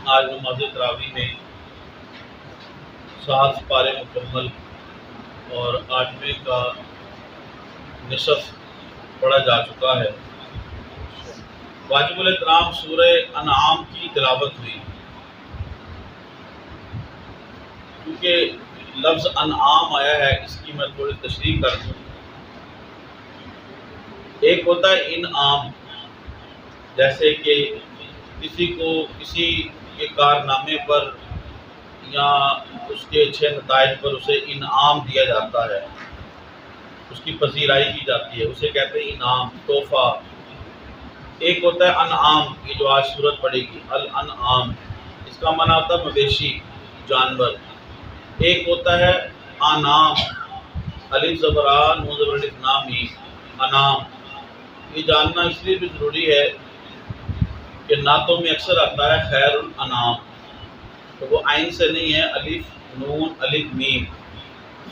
آج نماز تراویح میں 7 پارے مکمل اور 8ویں کا نصف پڑھا جا چکا ہے۔ واجب الاحترام سورہ انعام کی تلاوت ہوئی، کیونکہ لفظ انعام آیا ہے اس کی میں تھوڑی تشریح کر دوں۔ ایک ہوتا ہے انعام، جیسے کہ کسی کو کسی کے کارنامے پر یا اس کے اچھے نتائج پر اسے انعام دیا جاتا ہے، اس کی پذیرائی کی جاتی ہے، اسے کہتے ہیں انعام، تحفہ۔ ایک ہوتا ہے انعام، یہ جو آج سورت پڑھے گی الانعام، اس کا معنی ہوتا ہے مویشی، جانور۔ ایک ہوتا ہے انعام، الف زبر آ نون زبر الف نام ہی، انعام۔ یہ جاننا اس لیے بھی ضروری ہے کہ نعتوں میں اکثر آتا ہے خیر الانعام، تو وہ عین سے نہیں ہے، الف نون الف میم،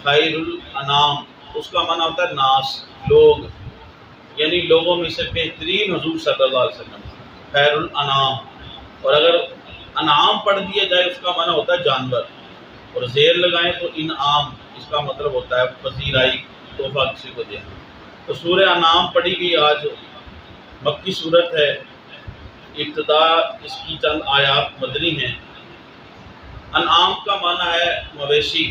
خیر الانعام، اس کا معنی ہوتا ہے ناس، لوگ، یعنی لوگوں میں سے بہترین حضور صلی اللہ علیہ وسلم، خیر الانعام۔ اور اگر انعام پڑھ دیا جائے اس کا معنی ہوتا ہے جانور، اور زیر لگائیں تو انعام، اس کا مطلب ہوتا ہے پذیرائی، تحفہ کسی کو دینا۔ تو سورہ انعام پڑھی گئی آج، مکی صورت ہے، ابتدا اس کی چند آیات مدنی ہیں۔ انعام کا معنی ہے مویشی۔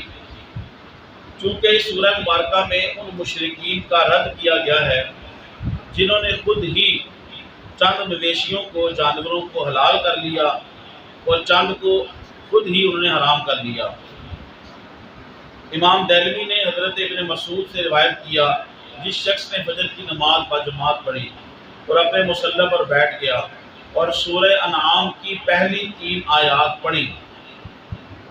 چونکہ اس سورہ مبارکہ میں ان مشرکین کا رد کیا گیا ہے جنہوں نے خود ہی چند مویشیوں کو، جانوروں کو حلال کر لیا اور چند کو خود ہی انہوں نے حرام کر لیا۔ امام دہلوی نے حضرت ابن مسعود سے روایت کیا، جس شخص نے فجر کی نماز باجماعت پڑھی اور اپنے مصلی پر بیٹھ گیا اور سورہ انعام کی پہلی 3 آیات پڑھی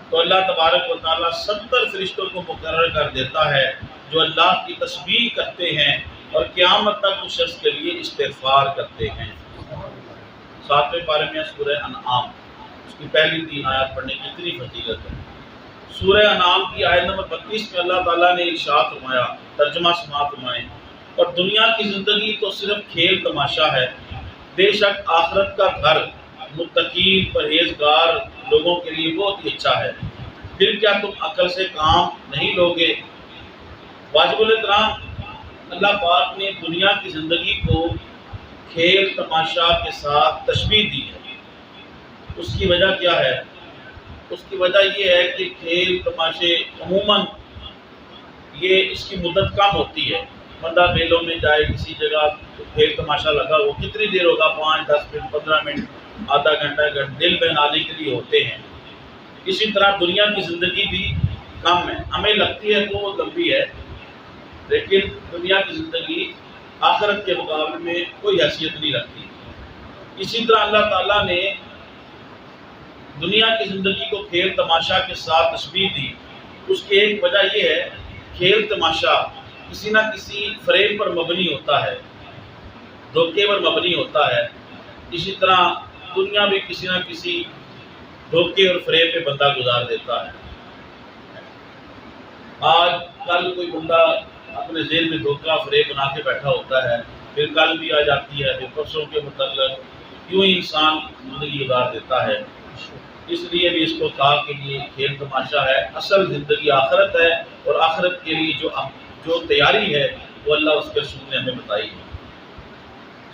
تو اللہ تبارک و تعالیٰ 70 فرشتوں کو مقرر کر دیتا ہے جو اللہ کی تسبیح کرتے ہیں اور قیامت تک اس شخص کے لیے استغفار کرتے ہیں۔ 7ویں پارے میں سورہ انعام، اس کی پہلی 3 آیات پڑھنے کی اتنی فضیلت ہے۔ سورہ انعام کی آیت نمبر 32 میں اللہ تعالیٰ نے ارشاد فرمایا، ترجمہ سماعت فرمائیں، اور دنیا کی زندگی تو صرف کھیل تماشا ہے، بے شک آخرت کا گھر متقین پرہیزگار لوگوں کے لیے بہت ہی اچھا ہے، پھر کیا تم عقل سے کام نہیں لوگے؟ واجب الاحترام، اللہ پاک نے دنیا کی زندگی کو کھیل تماشا کے ساتھ تشبیہ دی ہے۔ اس کی وجہ کیا ہے؟ اس کی وجہ یہ ہے کہ کھیل تماشے عموماً یہ اس کی مدت کم ہوتی ہے۔ بندہ میلوں میں جائے کسی جگہ تو کھیل تماشا لگا، وہ کتنی دیر ہوگا، 5 10 منٹ 15 منٹ، آدھا گھنٹہ، دل بہلانے کے لیے ہوتے ہیں۔ اسی طرح دنیا کی زندگی بھی کم ہے، ہمیں لگتی ہے تو وہ لمبی ہے، لیکن دنیا کی زندگی آخرت کے مقابلے میں کوئی حیثیت نہیں رکھتی۔ اسی طرح اللہ تعالیٰ نے دنیا کی زندگی کو کھیل تماشا کے ساتھ تشبیہ دی، اس کی ایک وجہ یہ ہے، کھیل تماشا کسی نہ کسی فریب پر مبنی ہوتا ہے، دھوکے پر مبنی ہوتا ہے۔ اسی طرح دنیا بھی کسی نہ کسی دھوکے اور فریب پہ بندہ گزار دیتا ہے۔ آج کل کوئی بندہ اپنے ذہن میں دھوکہ فریب بنا کے بیٹھا ہوتا ہے، پھر کل بھی آ جاتی ہے، پھر پرسوں کے متعلق، یوں ہی انسان زندگی گزار دیتا ہے۔ اس لیے بھی اس کو کہا کہ یہ کھیل تماشا ہے، اصل زندگی آخرت ہے، اور آخرت کے لیے جو تیاری ہے وہ اللہ اس کے رسول نے ہمیں بتائی ہے۔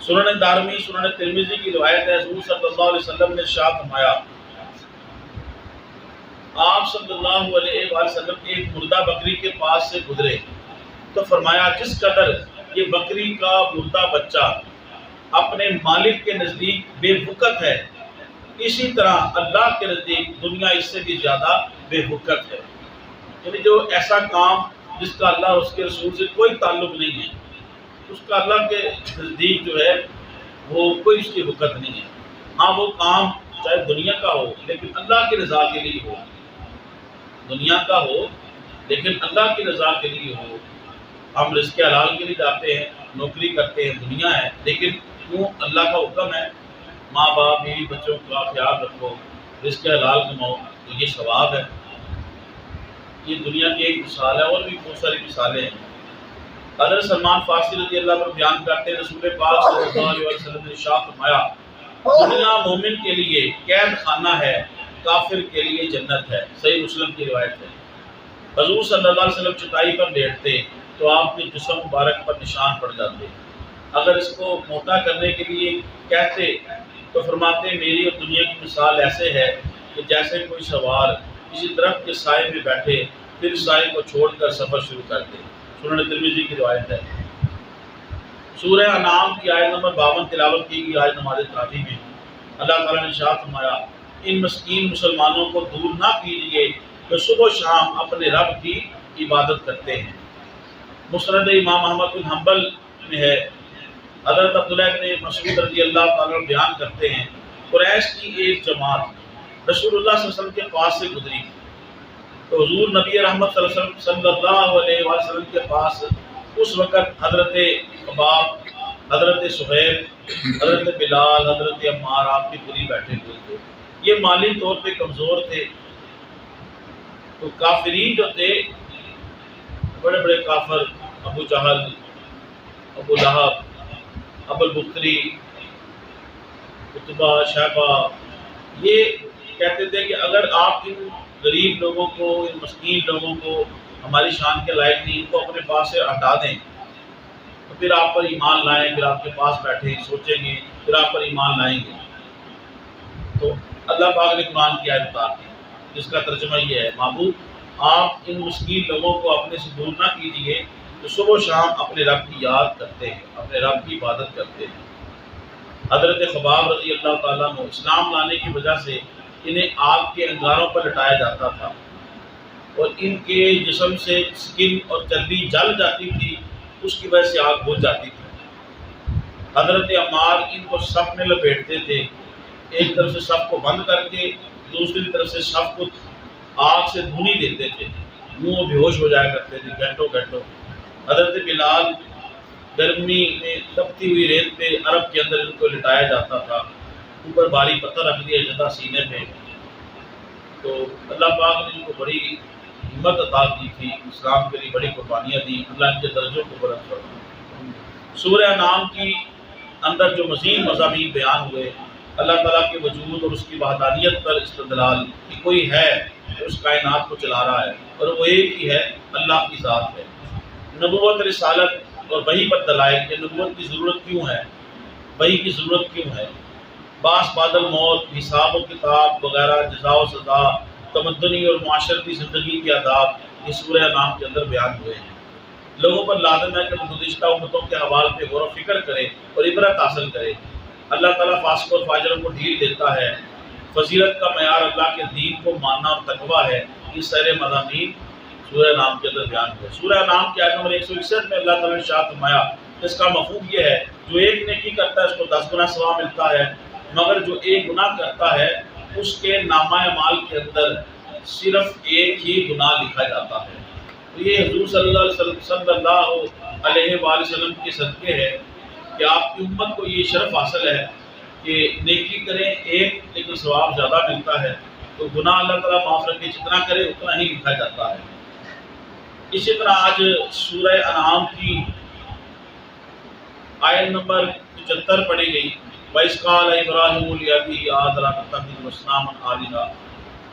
سنن دارمی، سنن ترمذی کی روایت ہے، حضور صلی اللہ علیہ وسلم نے ارشاد فرمایا، آپ صلی اللہ علیہ وآلہ وسلم ایک مردہ بکری کے پاس سے گزرے تو فرمایا، جس قدر یہ بکری کا مردہ بچہ اپنے مالک کے نزدیک بے وقت ہے، اسی طرح اللہ کے نزدیک دنیا اس سے بھی زیادہ بے وقت ہے۔ یعنی جو ایسا کام جس کا اللہ اور اس کے رسول سے کوئی تعلق نہیں ہے، اس کا اللہ کے نزدیک جو ہے وہ کوئی اس کی وقت نہیں ہے۔ ہاں وہ کام چاہے دنیا کا ہو لیکن اللہ کی رضا کے لیے ہو، دنیا کا ہو لیکن اللہ کی رضا کے لیے ہو۔ ہم رزق حلال کے لیے جاتے ہیں، نوکری کرتے ہیں، دنیا ہے، لیکن کیوں اللہ کا حکم ہے ماں باپ بیوی بچوں کا خیال رکھو، رزق حلال کماؤ، تو یہ ثواب ہے۔ یہ دنیا کی ایک مثال ہے، اور بھی بہت ساری مثالیں ہیں۔ حضرت سلمان فارسی رضی اللہ عنہ بیان کرتے ہیں، رسول پاک صلی اللہ علیہ وسلم نے ارشاد فرمایا، دنیا مومن کے لیے قید خانہ ہے کافر کے لیے جنت ہے۔ صحیح مسلم کی روایت ہے۔ حضور صلی اللہ علیہ وسلم چٹائی پر لیٹتے تو آپ کے جسم مبارک پر نشان پڑ جاتے۔ اگر اس کو موٹا کرنے کے لیے کہتے تو فرماتے میری اور دنیا کی مثال ایسے ہے کہ جیسے کوئی سوار کسی درخت کے سائے میں بیٹھے پھر سائے کو چھوڑ کر سفر شروع کر دے۔ سنن ترمذی کی روایت ہے۔ سورہ انعام کی آیت نمبر 52 تلاوت کی گئی آج نماز تراویح میں۔ اللہ تعالیٰ نے ارشاد فرمایا ان مسکین مسلمانوں کو دور نہ کیجیے جو صبح و شام اپنے رب کی عبادت کرتے ہیں۔ مسند امام احمد بن حنبل میں ہے، حضرت عبداللہ بن مسعود رضی اللہ تعالیٰ عنہ بیان کرتے ہیں قریش کی ایک جماعت رسول اللہ صلی اللہ علیہ وسلم کے پاس سے گزری تو حضور نبی رحمت صلی اللہ علیہ وسلم کے پاس اس وقت حضرت خباب، حضرت سہیل، حضرت بلال، حضرت عمار آپ کی پوری بیٹھے ہوئے تھے۔ یہ مالی طور پہ کمزور تھے، تو کافرین جو تھے بڑے بڑے کافر، ابو جہل، ابو لہب، ابو البختری، عتبہ، شیبہ، یہ کہتے تھے کہ اگر آپ ان غریب لوگوں کو، ان مسکین لوگوں کو ہماری شان کے لائق نہیں، ان کو اپنے پاس سے ہٹا دیں تو پھر آپ پر ایمان لائیں، پھر آپ کے پاس بیٹھے سوچیں گے، پھر آپ پر ایمان لائیں گے۔ تو اللہ پاک نے قرآن کی آیت اتار دی جس کا ترجمہ یہ ہے محبوب آپ ان مسکین لوگوں کو اپنے سے دور نہ کیجیے جو صبح و شام اپنے رب کی یاد کرتے ہیں، اپنے رب کی عبادت کرتے ہیں۔ حضرت خباب رضی اللہ تعالیٰ عنہ اسلام لانے کی وجہ سے انہیں آگ کے انگاروں پر لٹایا جاتا تھا اور ان کے جسم سے سکن اور چربی جل جاتی تھی، اس کی وجہ سے آگ بجھ جاتی تھی۔ حضرت عمار ان کو صف میں لپیٹتے تھے، ایک طرف سے صف کو بند کر کے دوسری طرف سے صف کو آگ سے دھونی دیتے تھے، منہ بے ہوش ہو جایا کرتے تھے گھنٹوں گھنٹوں۔ حضرت بلال گرمی میں تپتی ہوئی ریت پہ عرب کے اندر ان کو لٹایا جاتا تھا، اوپر بھاری پتھر رکھ دیا جاتا سینے پہ، تو اللہ پاک نے ان کو بڑی ہمت عطا کی تھی، اسلام کے لیے بڑی قربانیاں دی، اللہ ان کے درجوں کو بلند فرمایا۔ سورہ انعام کی اندر جو مزید مضامین بیان ہوئے، اللہ تعالیٰ کے وجود اور اس کی وحدانیت پر استدلال کہ کوئی ہے جو اس کائنات کو چلا رہا ہے اور وہ ایک ہی ہے، اللہ کی ذات ہے۔ نبوت، رسالت اور وحی پر دلائل کہ نبوت کی ضرورت کیوں ہے، وحی کی ضرورت کیوں ہے، باس بعد الموت، حساب و کتاب وغیرہ، جزا و سزا، تمدنی اور معاشرتی زندگی کے آداب یہ سورہ انعام کے اندر بیان ہوئے ہیں۔ لوگوں پر لازم ہے کہ وہ گزشتہ امتوں کے احوال پہ غور و فکر کرے اور عبرت حاصل کرے۔ اللہ تعالیٰ فاسق اور فاجروں کو ڈھیل دیتا ہے۔ فضیلت کا معیار اللہ کے دین کو ماننا اور تقویٰ ہے۔ یہ سارے مضامین سورہ انعام کے اندر بیان ہوئے۔ سورہ انعام کی آیت نمبر 161 میں اللہ تعالیٰ نے ارشاد فرمایا اس کا مفہوم یہ ہے جو ایک نیکی کرتا ہے اس کو 10 گنا ثواب ملتا ہے، مگر جو ایک گناہ کرتا ہے اس کے نامہ اعمال کے اندر صرف ایک ہی گناہ لکھا جاتا ہے۔ تو یہ حضور صلی اللہ علیہ وآلہ وسلم کے صدقے ہے کہ آپ کی امت کو یہ شرف حاصل ہے کہ نیکی کریں ایک لیکن ثواب زیادہ ملتا ہے، تو گناہ اللہ تعالیٰ معاف رکھے، جتنا کرے اتنا ہی لکھا جاتا ہے۔ اسی طرح آج سورہ انعام کی آیت نمبر 75 پڑھی گئی، وَإِذْ قَالَ إِبْرَاهِيمُ لِأَبِيهِ آزَرَ أَتَتَّخِذُ أَصْنَامًا آلِهَةً۔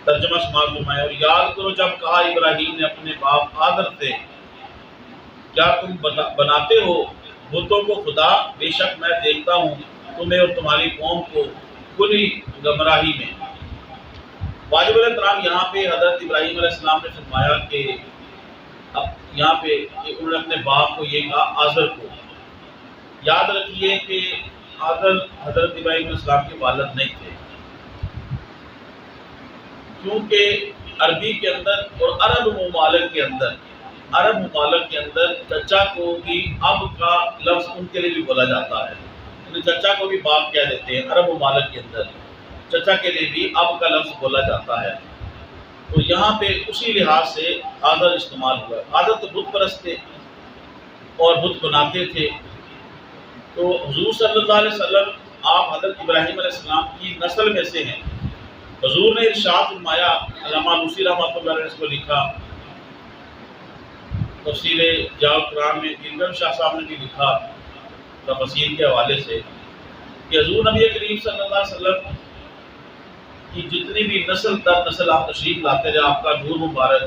ترجمہ سماعت فرمائے اور یاد کرو جب کہا ابراہیم نے اپنے باپ آدر سے کیا تم بناتے ہو بتوں کو خدا، بے شک میں دیکھتا ہوں تمہیں اور تمہاری قوم کو کھلی گمراہی میں۔ واجب الاحترام یہاں پہ حضرت ابراہیم علیہ السلام نے فرمایا کہ یہاں پہ انہوں نے اپنے باپ کو یہ کہا آزر کو۔ یاد رکھیے کہ آزر حضرت ابراہیم علیہ السلام کے والد نہیں تھے، کیونکہ عربی کے اندر اور عرب ممالک کے اندر چچا کو بھی اب کا لفظ ان کے لیے بھی بولا جاتا ہے، یعنی چچا کو بھی باپ کہہ دیتے ہیں۔ عرب ممالک کے اندر چچا کے لیے بھی اب کا لفظ بولا جاتا ہے، تو یہاں پہ اسی لحاظ سے آزر استعمال ہوا ہے۔ آزر تو بت پرست تھے اور بت بناتے تھے، تو حضور صلی اللہ علیہ وسلم آپ حضرت ابراہیم علیہ السلام کی نسل میں سے ہیں۔ حضور نے ارشاد فرمایا، علامہ نوسی رحمۃ اللہ علیہ نے اس کو لکھا، تفسیر جامع القرآن میں بیگم شاہ صاحب نے بھی لکھا تفسیر کے حوالے سے کہ حضور نبی کریم صلی اللہ علیہ وسلم کی جتنی بھی نسل در نسل آپ تشریف لاتے رہے آپ کا نور مبارک،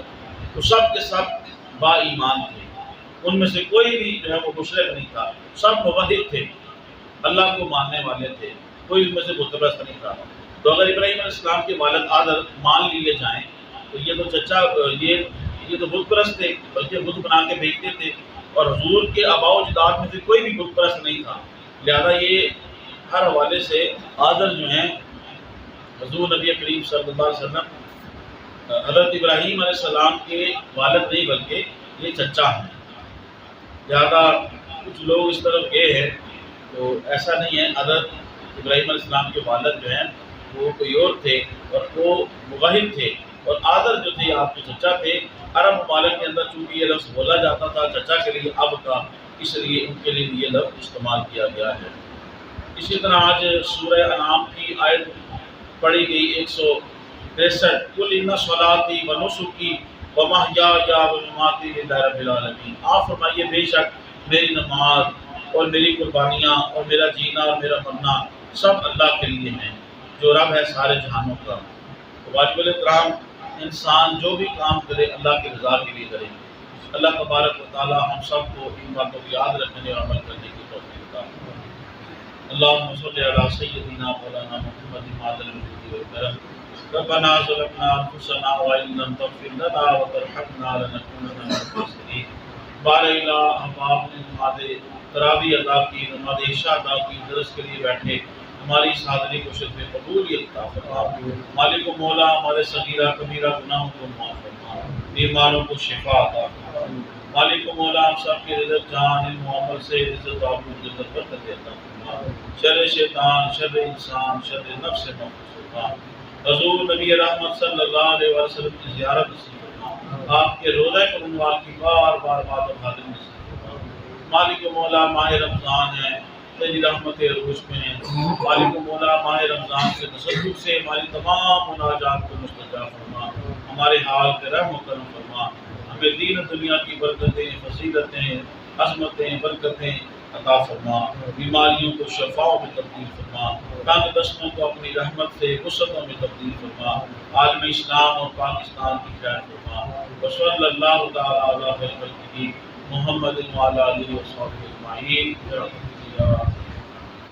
تو سب کے سب با ایمان تھے، ان میں سے کوئی بھی جو ہے وہ مشرک نہیں تھا، سب موحد تھے، اللہ کو ماننے والے تھے، کوئی ان میں سے بت پرست نہیں تھا۔ تو اگر ابراہیم علیہ السلام کے والد آدر مان لیے جائیں تو یہ تو چچا یہ تو بت پرست تھے، بلکہ بت بنا کے بیچتے تھے، اور حضور کے آباء و اجداد میں سے کوئی بھی بت پرست نہیں تھا، لہذا یہ ہر حوالے سے آدر جو ہیں حضور نبی کریم صلی اللہ علیہ وسلم حضرت ابراہیم علیہ السلام کے والد نہیں بلکہ یہ چچا ہیں۔ لہذا کچھ لوگ اس طرف گئے ہیں، تو ایسا نہیں ہے، حضرت ابراہیم علیہ السلام کے والد جو ہیں وہ کوئی اور تھے اور وہ موحد تھے، اور آدر جو تھے آپ کے چچا تھے۔ عرب ممالک کے اندر چونکہ یہ لفظ بولا جاتا تھا چچا کے لیے اب کا، اس لیے ان کے لیے یہ لفظ استعمال کیا گیا ہے۔ اسی طرح آج سورہ انعام کی آیت پڑھی گئی 163، قل ان صلاتی و نسکی و محیای و مماتی للہ رب العالمین، آپ فرمائیے بے شک میری نماز اور میری قربانیاں اور میرا جینا اور میرا مرنا سب اللہ کے لیے ہیں جو رب ہے سارے جہانوں کا۔ تو واجب الاحترام انسان جو بھی کام کرے اللہ کی رضا کے لیے کرے۔ اللہ تبارک و تعالی ہم سب کو ان باتوں کو یاد رکھنے اور عمل کرنے کی توفیق عطا فرمائے۔ اللهم صل على سيدنا مولانا محمد معدن الجود والكرم، ربنا ظلمنا انفسنا وان لم تغفر لنا وترحمنا لنكونن من الخاسرين۔ بار الہ ہم آپ نے نماز تراویح ادا کی، نماز عشاء ادا کی، درس کے لیے بیٹھے، ہماری اس حاضری کو شرف قبولیت عطا فرما۔ مالک و مولا ہمارے صغیرہ کبیرہ گناہوں کو معاف فرما، بیماروں کو شفا عطا فرما۔ مالک و مولا ہم سب کے رزق جان علم و عمل سے عزت و برکت عطا فرما۔ شر شیطان، شر انسان، شر نفس فرما۔ حضور نبی رحمت صلی اللہ علیہ وسلم کی زیارت نصیب فرما، آپ کے روضہ انوار کی بار بار بات اور حاضری نصیب فرما۔ مالک و مولا ماہ رمضان ہے، تیری رحمت عروج میں ہے، مالک و مولا ماہ رمضان کے تصدق سے ہماری تمام مناجات کو مستجاب فرما، ہمارے حال پہ رحم و کرم فرما، ہمیں دین و دنیا کی برکتیں، فضیلتیں، عظمتیں، برکتیں عطا فرما، بیماریوں کو شفاؤں میں تبدیل فرما، تنگ دستوں کو اپنی رحمت سے وسعتوں میں تبدیل فرما، عالم اسلام اور پاکستان کی خیر فرما۔ وصلی اللہ تعالی علی خیر خلقہ محمد وعلی آلہ وصحبہ اجمعین۔